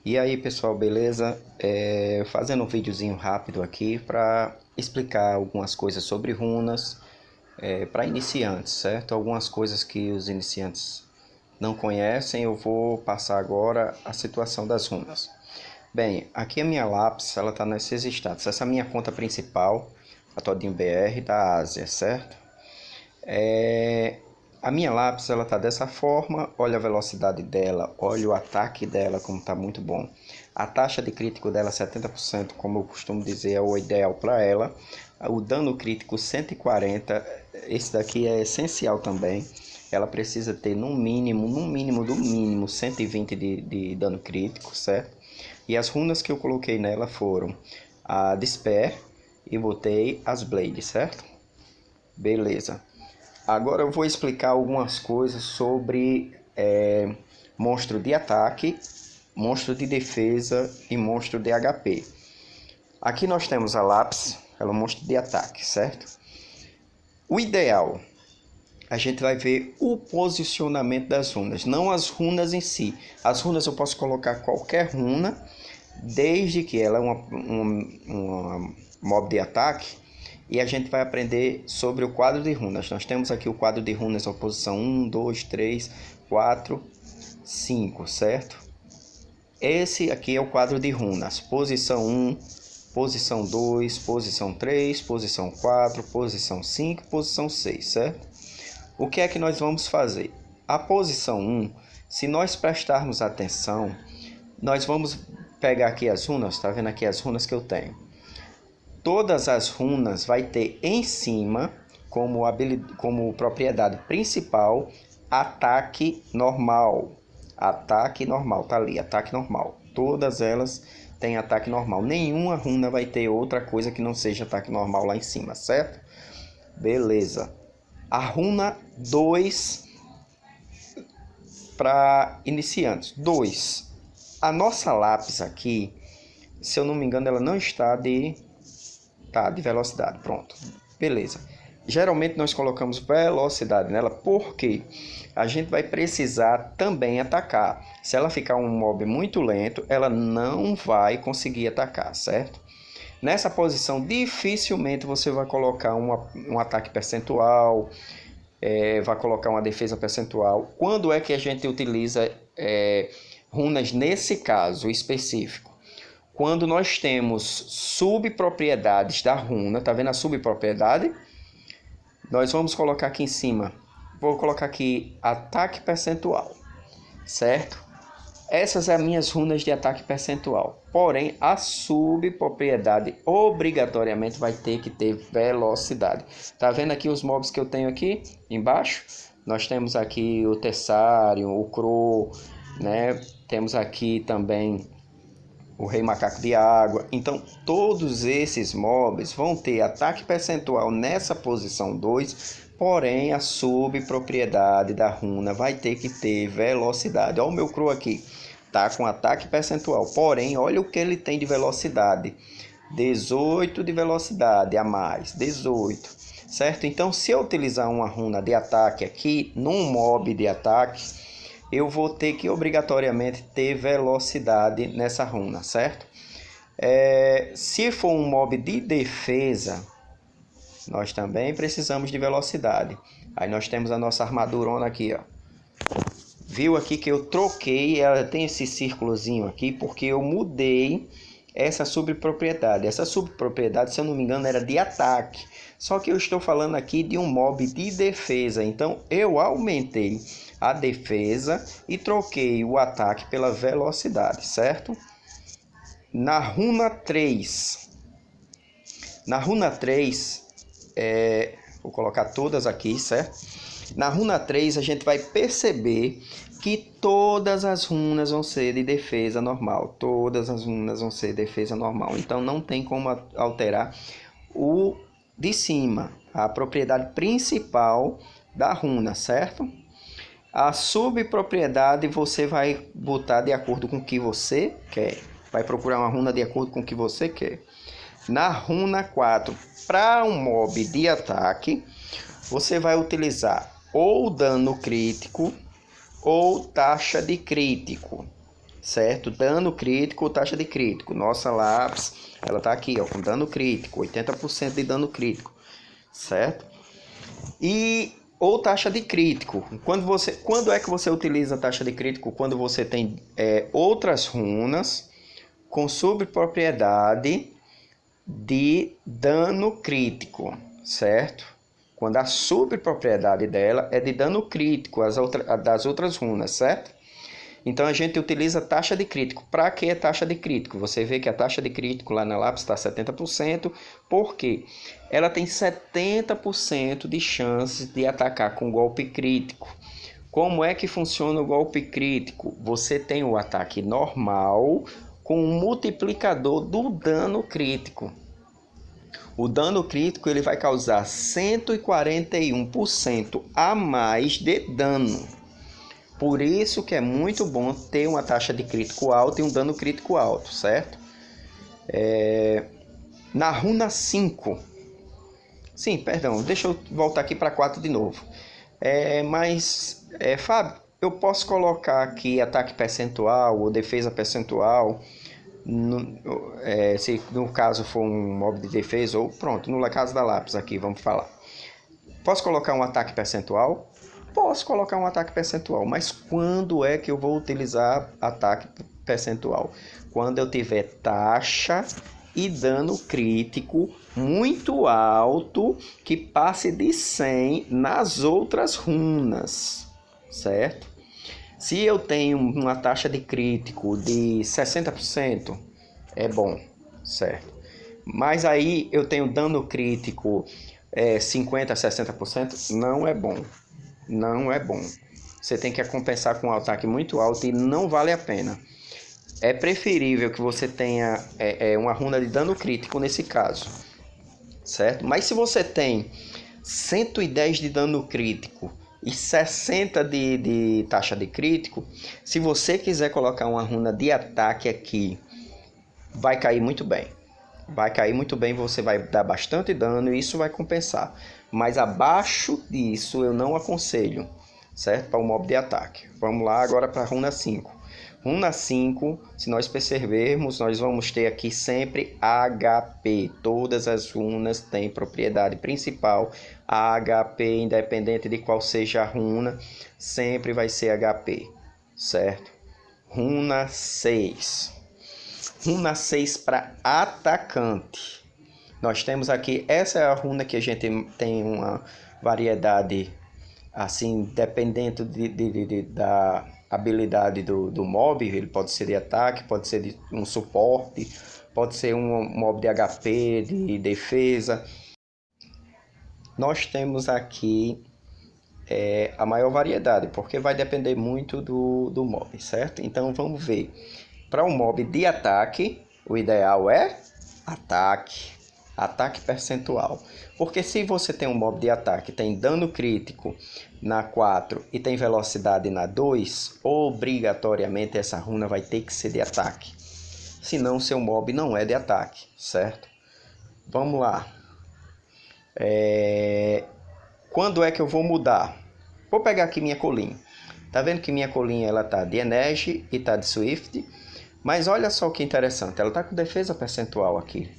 E aí pessoal, beleza? Fazendo um videozinho rápido aqui para explicar algumas coisas sobre runas para iniciantes, certo? Algumas coisas que os iniciantes não conhecem, eu vou passar agora a situação das runas. Bem, aqui a minha lápis, ela está nesses status. Essa é a minha conta principal, a Todinho BR da Ásia, certo? A minha lápis, ela tá dessa forma. Olha a velocidade dela, olha o ataque dela, como tá muito bom. A taxa de crítico dela 70%, como eu costumo dizer, é o ideal para ela. O dano crítico 140, esse daqui é essencial também. Ela precisa ter no mínimo 120 de dano crítico, certo? E as runas que eu coloquei nela foram a Despair e botei as Blades, certo? Beleza. Agora eu vou explicar algumas coisas sobre monstro de ataque, monstro de defesa e monstro de HP. Aqui nós temos a lápis, ela é um monstro de ataque, certo? O ideal, a gente vai ver o posicionamento das runas, não as runas em si. As runas eu posso colocar qualquer runa, desde que ela é uma mob de ataque. E a gente vai aprender sobre o quadro de runas. Nós temos aqui o quadro de runas, a posição 1, 2, 3, 4, 5, certo? Esse aqui é o quadro de runas. Posição 1, posição 2, posição 3, posição 4, posição 5, posição 6, certo? O que é que nós vamos fazer? A posição 1, se nós prestarmos atenção, nós vamos pegar aqui as runas, tá vendo aqui as runas que eu tenho? Todas as runas vai ter em cima, como propriedade principal, ataque normal. Ataque normal, tá ali, ataque normal. Todas elas têm ataque normal. Nenhuma runa vai ter outra coisa que não seja ataque normal lá em cima, certo? Beleza. A runa 2 para iniciantes. 2. A nossa lápis aqui, se eu não me engano, ela não está de velocidade, pronto, beleza. Geralmente nós colocamos velocidade nela porque a gente vai precisar também atacar. Se ela ficar um mob muito lento, ela não vai conseguir atacar, certo? Nessa posição, dificilmente você vai colocar um ataque percentual, vai colocar uma defesa percentual. Quando é que a gente utiliza runas nesse caso específico? Quando nós temos subpropriedades da runa, tá vendo a subpropriedade? Nós vamos colocar aqui em cima, vou colocar aqui ataque percentual, certo? Essas são as minhas runas de ataque percentual. Porém, a subpropriedade obrigatoriamente vai ter que ter velocidade. Tá vendo aqui os mobs que eu tenho aqui embaixo? Nós temos aqui o Tessário, o Crow, né? Temos aqui também o Rei Macaco de Água. Então, todos esses mobs vão ter ataque percentual nessa posição 2, porém a subpropriedade da runa vai ter que ter velocidade. Olha o meu Crow aqui, tá com ataque percentual, porém, olha o que ele tem de velocidade. 18 de velocidade a mais, 18, certo? Então, se eu utilizar uma runa de ataque aqui, num mob de ataque, eu vou ter que obrigatoriamente ter velocidade nessa runa, certo? Se for um mob de defesa, nós também precisamos de velocidade. Aí nós temos a nossa armadurona aqui, ó. Viu aqui que eu troquei, ela tem esse círculozinho aqui, porque eu mudei essa subpropriedade. Essa subpropriedade, se eu não me engano, era de ataque. Só que eu estou falando aqui de um mob de defesa. Então, eu aumentei a defesa e troquei o ataque pela velocidade, certo? Na runa 3. Na runa 3, vou colocar todas aqui, certo? Na runa 3, a gente vai perceber que todas as runas vão ser de defesa normal. Todas as runas vão ser de defesa normal. Então, não tem como alterar o de cima, a propriedade principal da runa, certo? A subpropriedade você vai botar de acordo com o que você quer. Vai procurar uma runa de acordo com o que você quer. Na runa 4, para um mob de ataque, você vai utilizar ou dano crítico ou taxa de crítico. certo? Dano crítico ou taxa de crítico. Nossa lápis, ela tá aqui, ó, com dano crítico, 80% de dano crítico, certo? E ou taxa de crítico. Quando é que você utiliza a taxa de crítico? Quando você tem outras runas com subpropriedade de dano crítico, certo? Quando a subpropriedade dela é de dano crítico das outras runas, certo? Então a gente utiliza taxa de crítico. Para que é taxa de crítico? Você vê que a taxa de crítico lá na lápis está 70%, porque ela tem 70% de chances de atacar com golpe crítico. Como é que funciona o golpe crítico? Você tem o ataque normal com um multiplicador do dano crítico. O dano crítico ele vai causar 141% a mais de dano. Por isso que é muito bom ter uma taxa de crítico alta e um dano crítico alto, certo? Na runa 5... Sim, perdão, deixa eu voltar aqui para 4 de novo. Fábio, eu posso colocar aqui ataque percentual ou defesa percentual, se no caso for um mob de defesa, ou pronto, no caso da lápis aqui, vamos falar. Posso colocar um ataque percentual? Posso colocar um ataque percentual, mas quando é que eu vou utilizar ataque percentual? Quando eu tiver taxa e dano crítico muito alto que passe de 100 nas outras runas, certo? Se eu tenho uma taxa de crítico de 60%, é bom, certo? Mas aí eu tenho dano crítico 50% a 60%, não é bom. Não é bom. Você tem que compensar com um ataque muito alto e não vale a pena. É preferível que você tenha uma runa de dano crítico nesse caso, certo? Mas se você tem 110 de dano crítico e 60 de taxa de crítico, se você quiser colocar uma runa de ataque aqui, vai cair muito bem. Vai cair muito bem, você vai dar bastante dano e isso vai compensar. Mas abaixo disso eu não aconselho, certo? Para o mob de ataque. Vamos lá agora para a runa 5. Runa 5, se nós percebermos, nós vamos ter aqui sempre HP. Todas as runas têm propriedade principal HP, independente de qual seja a runa, sempre vai ser HP, certo? Runa 6. Runa 6 para atacante. Nós temos aqui, essa é a runa que a gente tem uma variedade, assim, dependendo da habilidade do mob. Ele pode ser de ataque, pode ser de um suporte, pode ser um mob de HP, de defesa. Nós temos aqui a maior variedade, porque vai depender muito do mob, certo? Então vamos ver. Para um mob de ataque, o ideal é ataque percentual. Porque se você tem um mob de ataque, tem dano crítico na 4 e tem velocidade na 2, obrigatoriamente essa runa vai ter que ser de ataque. Senão seu mob não é de ataque, certo? Vamos lá. Quando é que eu vou mudar? Vou pegar aqui minha Colleen. Tá vendo que minha Colleen ela tá de Energy e tá de Swift? Mas olha só que interessante, ela está com defesa percentual aqui.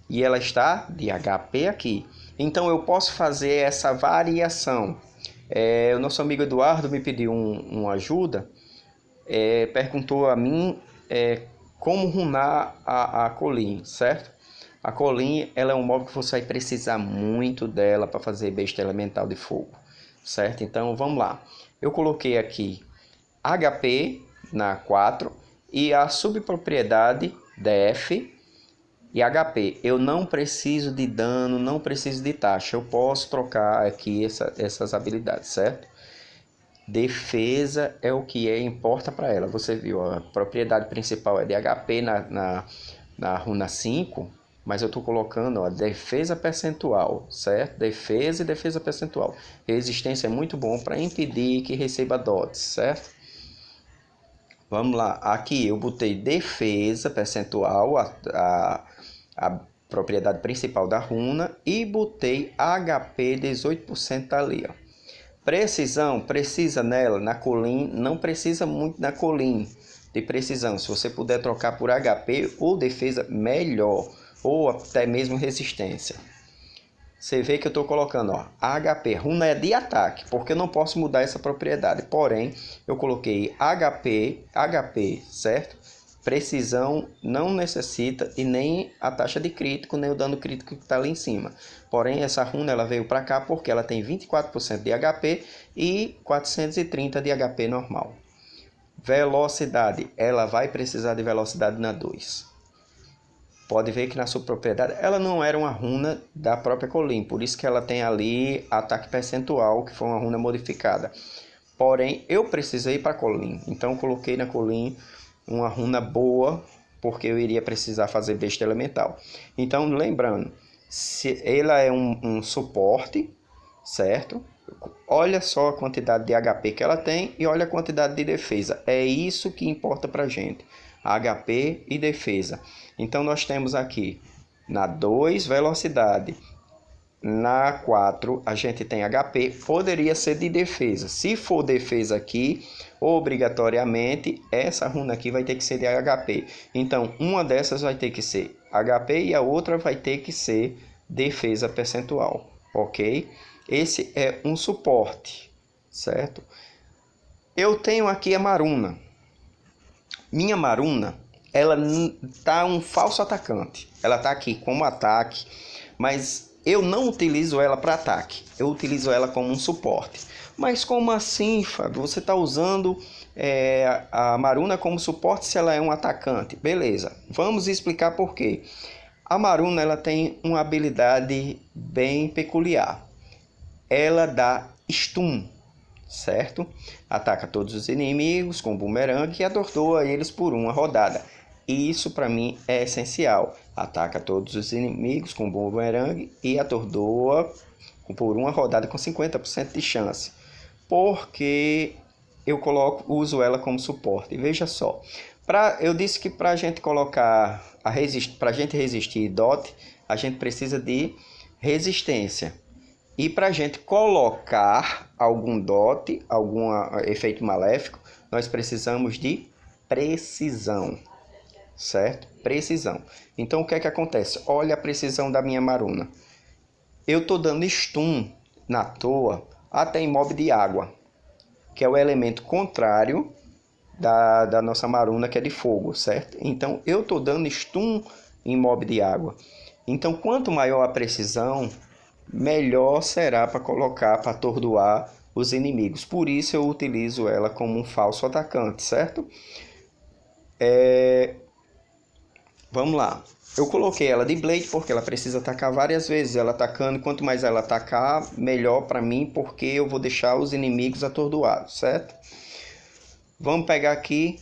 E ela está de HP aqui. Então eu posso fazer essa variação. O nosso amigo Eduardo me pediu uma ajuda. Perguntou a mim como runar a Colleen, certo? A Colleen ela é um mob que você vai precisar muito dela para fazer besta elemental de fogo, certo? Então vamos lá. Eu coloquei aqui HP na 4. E a subpropriedade DF e HP. Eu não preciso de dano, não preciso de taxa. Eu posso trocar aqui essas habilidades, certo? Defesa é o que importa para ela. Você viu, a propriedade principal é de HP na runa 5. Mas eu estou colocando defesa percentual, certo? Defesa e defesa percentual. Resistência é muito bom para impedir que receba dots, certo? Vamos lá, aqui eu botei defesa percentual, a propriedade principal da runa, e botei HP 18% ali, ó. Precisão, precisa nela, na Colleen, não precisa muito na Colleen, de precisão. Se você puder trocar por HP ou defesa, melhor. Ou até mesmo resistência. Você vê que eu estou colocando, ó, HP, runa é de ataque, porque eu não posso mudar essa propriedade. Porém, eu coloquei HP, certo? Precisão não necessita e nem a taxa de crítico, nem o dano crítico que está ali em cima. Porém, essa runa ela veio para cá porque ela tem 24% de HP e 430 de HP normal. Velocidade, ela vai precisar de velocidade na 2. Pode ver que na sua propriedade ela não era uma runa da própria Colin, por isso que ela tem ali ataque percentual, que foi uma runa modificada. Porém, eu precisei para Colin, então eu coloquei na Colin uma runa boa, porque eu iria precisar fazer besta elemental. Então, lembrando, se ela é um suporte, certo? Olha só a quantidade de HP que ela tem e olha a quantidade de defesa. É isso que importa para a gente. HP e defesa. Então nós temos aqui na 2 velocidade, na 4 a gente tem HP, poderia ser de defesa. Se for defesa aqui, obrigatoriamente essa runa aqui vai ter que ser de HP. Então uma dessas vai ter que ser HP e a outra vai ter que ser defesa percentual, ok? Esse é um suporte, certo? Eu tenho aqui a Maruna. Minha Maruna, ela tá um falso atacante. Ela tá aqui como ataque, mas eu não utilizo ela para ataque. Eu utilizo ela como um suporte. Mas como assim, Fábio? Você está usando a Maruna como suporte se ela é um atacante? Beleza, vamos explicar por quê. A Maruna ela tem uma habilidade bem peculiar. Ela dá stun, certo? Ataca todos os inimigos com bumerangue e atordoa eles por uma rodada. Isso para mim é essencial. Ataca todos os inimigos com bumerangue e atordoa por uma rodada com 50% de chance. Porque eu uso ela como suporte. E veja só, eu disse que para a gente colocar para a gente resistir DOT, a gente precisa de resistência. E para a gente colocar algum DOT, algum efeito maléfico, nós precisamos de precisão, certo? Precisão. Então o que é que acontece? Olha a precisão da minha Maruna. Eu estou dando stun na toa até em mob de água, que é o elemento contrário da nossa Maruna, que é de fogo, certo? Então eu estou dando stun em mob de água. Então quanto maior a precisão, melhor será para colocar, para atordoar os inimigos. Por isso eu utilizo ela como um falso atacante, certo? Vamos lá. Eu coloquei ela de Blade porque ela precisa atacar várias vezes. Ela atacando, quanto mais ela atacar, melhor para mim, porque eu vou deixar os inimigos atordoados, certo? Vamos pegar aqui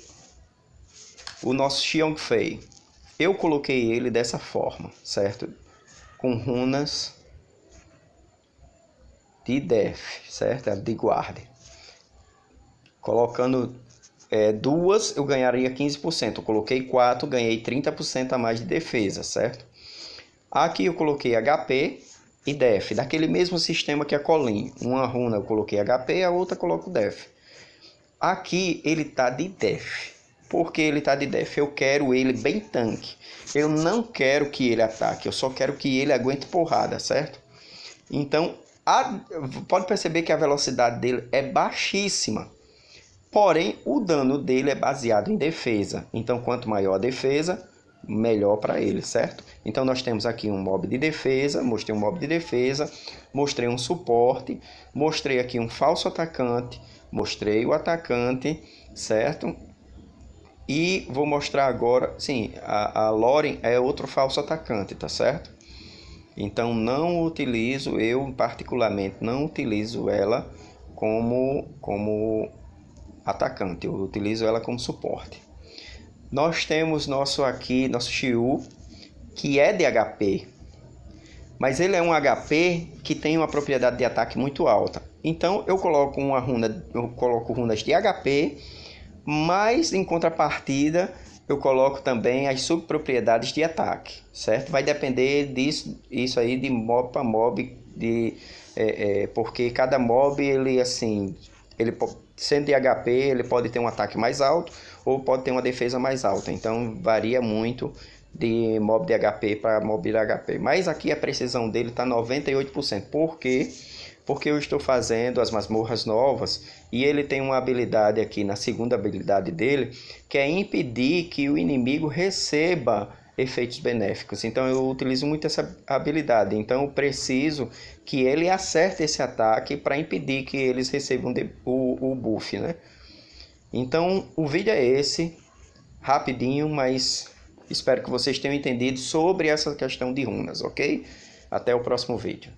o nosso Xiongfei. Eu coloquei ele dessa forma, certo? Com runas de def, certo? De guarda. Colocando duas, eu ganharia 15%. Eu coloquei 4, ganhei 30% a mais de defesa, certo? Aqui eu coloquei HP e def, daquele mesmo sistema que a Colin. Uma runa eu coloquei HP, a outra eu coloco def. Aqui ele tá de def. Por que ele tá de def? Eu quero ele bem tanque. Eu não quero que ele ataque, eu só quero que ele aguente porrada, certo? Então, pode perceber que a velocidade dele é baixíssima. Porém, o dano dele é baseado em defesa. Então, quanto maior a defesa, melhor para ele, certo? Então, nós temos aqui um mob de defesa. Mostrei um mob de defesa. Mostrei um suporte. Mostrei aqui um falso atacante. Mostrei o atacante, certo? E vou mostrar agora... Sim, a Lauren é outro falso atacante, tá certo? Então, eu particularmente não utilizo ela como atacante, eu utilizo ela como suporte. Nós temos nosso Xiu, que é de HP, mas ele é um HP que tem uma propriedade de ataque muito alta. Então eu coloco runas de HP, mas em contrapartida eu coloco também as subpropriedades de ataque, certo? Vai depender isso aí de mob para mob, porque cada mob ele sendo de HP ele pode ter um ataque mais alto ou pode ter uma defesa mais alta. Então varia muito de mob de HP para mob de HP. Mas aqui a precisão dele está 98%. Por quê? Porque eu estou fazendo as masmorras novas e ele tem uma habilidade aqui na segunda habilidade dele, que é impedir que o inimigo receba efeitos benéficos. Então eu utilizo muito essa habilidade. Então eu preciso que ele acerte esse ataque para impedir que eles recebam o buff, né? Então o vídeo é esse, rapidinho, mas espero que vocês tenham entendido sobre essa questão de runas, ok? Até o próximo vídeo.